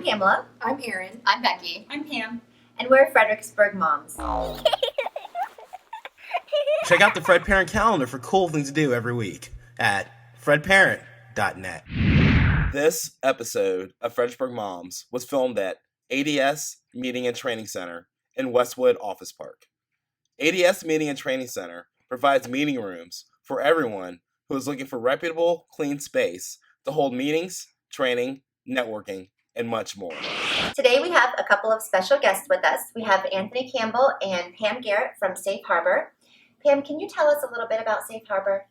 Campbell. I'm Erin. I'm Becky. I'm Pam. And we're Fredericksburg Moms. Check out the Fred Parent calendar for cool things to do every week at fredparent.net. This episode of Fredericksburg Moms was filmed at ADS Meeting and Training Center in Westwood Office Park. ADS Meeting and Training Center provides meeting rooms for everyone who is looking for reputable, clean space to hold meetings, training, networking, and much more. Today we have a couple of special guests with us. We have Anthony Campbell and Pam Garrett from Safe Harbor. Pam, can you tell us a little bit about Safe Harbor?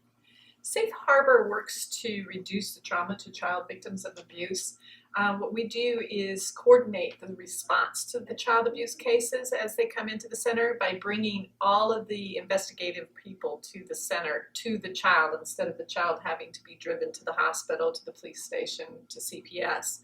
Safe Harbor works to reduce the trauma to child victims of abuse. What we do is coordinate the response to the child abuse cases as they come into the center by bringing all of the investigative people to the center, to the child, instead of the child having to be driven to the hospital, to the police station, to CPS.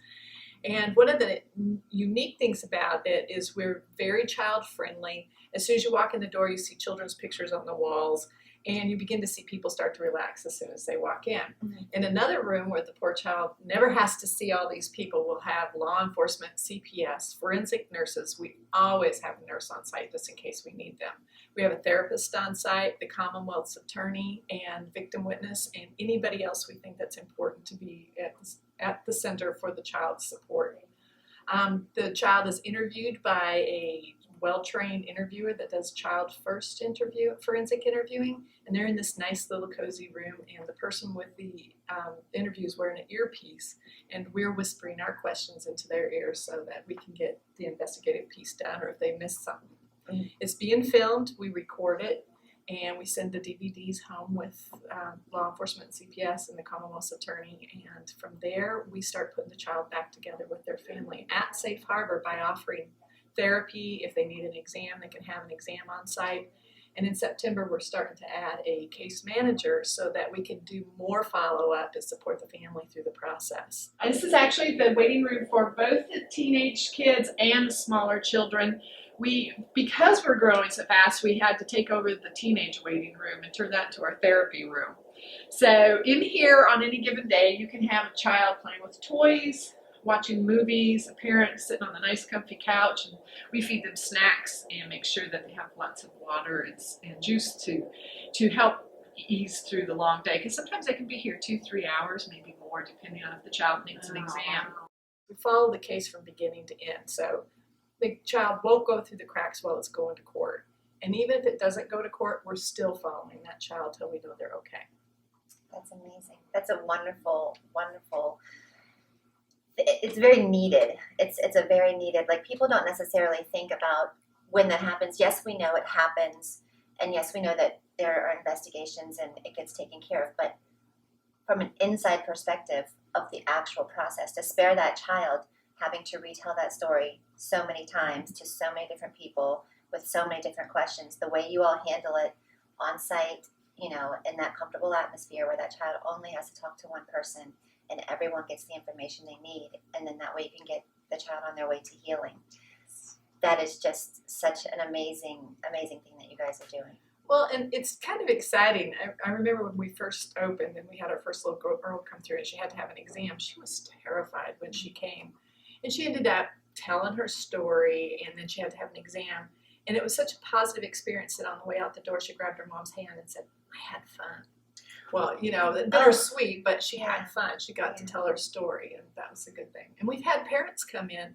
And one of the unique things about it is we're very child friendly. As soon as you walk in the door, you see children's pictures on the walls, and you begin to see people start to relax as soon as they walk in. Mm-hmm. In another room where the poor child never has to see all these people, we'll have law enforcement, CPS, forensic nurses. We always have a nurse on site just in case we need them. We have a therapist on site, the Commonwealth's attorney, and victim witness, and anybody else we think that's important to be at the center for the child's support. The child is interviewed by a well-trained interviewer that does child first forensic interviewing, and they're in this nice little cozy room, and the person with the interview is wearing an earpiece, and we're whispering our questions into their ears so that we can get the investigative piece done, or if they miss something. Mm-hmm. It's being filmed, we record it, and we send the DVDs home with law enforcement, CPS, and the Commonwealth's attorney, and from there we start putting the child back together with their family at Safe Harbor by offering therapy. If they need an exam, they can have an exam on site. And in September, we're starting to add a case manager so that we can do more follow-up to support the family through the process. This is actually the waiting room for both the teenage kids and the smaller children. Because we're growing so fast, we had to take over the teenage waiting room and turn that into our therapy room. So in here on any given day, you can have a child playing with toys, watching movies, a parent sitting on a nice comfy couch, and we feed them snacks and make sure that they have lots of water and juice to help ease through the long day, because sometimes they can be here 2-3 hours, maybe more, depending on if the child needs an exam. We follow the case from beginning to end, so the child won't go through the cracks while it's going to court. And even if it doesn't go to court, we're still following that child till we know they're okay. That's amazing. That's a wonderful, wonderful. It's very needed. It's a very needed, like, people don't necessarily think about when that happens. Yes, we know it happens, and yes, we know that there are investigations and it gets taken care of, but from an inside perspective of the actual process, to spare that child having to retell that story so many times to so many different people with so many different questions, the way you all handle it on site, in that comfortable atmosphere where that child only has to talk to one person, and everyone gets the information they need, and then that way you can get the child on their way to healing. That is just such an amazing, amazing thing that you guys are doing. Well, and it's kind of exciting. I remember when we first opened and we had our first little girl come through and she had to have an exam. She was terrified when she came. And she ended up telling her story, and then she had to have an exam. And it was such a positive experience that on the way out the door, she grabbed her mom's hand and said, "I had fun." Well, bittersweet, but she had fun. She got to tell her story, and that was a good thing. And we've had parents come in,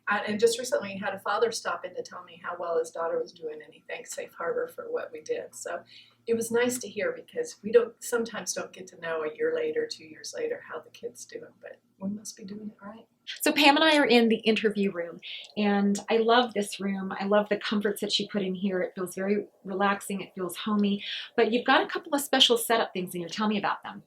and just recently had a father stop in to tell me how well his daughter was doing, and he thanked Safe Harbor for what we did. So it was nice to hear, because we sometimes don't get to know a year later, 2 years later, how the kid's doing, but we must be doing it right. So Pam and I are in the interview room, and I love this room. I love the comforts that she put in here. It feels very relaxing. It feels homey. But you've got a couple of special setup things in here. Tell me about them.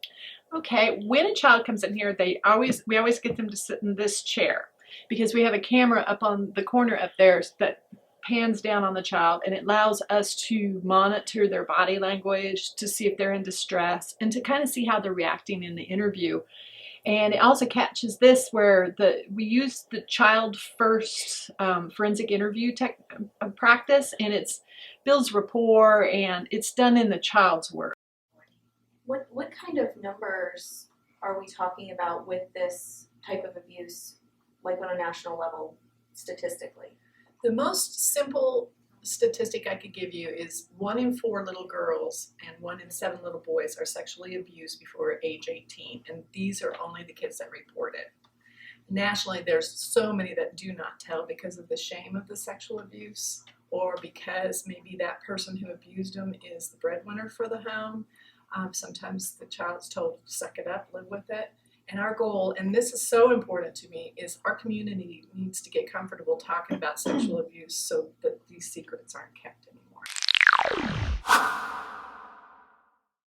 Okay, when a child comes in here, we always get them to sit in this chair, because we have a camera up on the corner up there that pans down on the child, and it allows us to monitor their body language, to see if they're in distress, and to kind of see how they're reacting in the interview. And it also catches this where we use the child first forensic interview practice, and it builds rapport, and it's done in the child's words. What kind of numbers are we talking about with this type of abuse like on a national level, statistically? The most simple statistic I could give you is 1 in 4 little girls and 1 in 7 little boys are sexually abused before age 18, and these are only the kids that report it. Nationally, there's so many that do not tell because of the shame of the sexual abuse, or because maybe that person who abused them is the breadwinner for the home. Sometimes the child's told, suck it up, live with it. And our goal, and this is so important to me, is our community needs to get comfortable talking about sexual abuse so that these secrets aren't kept anymore.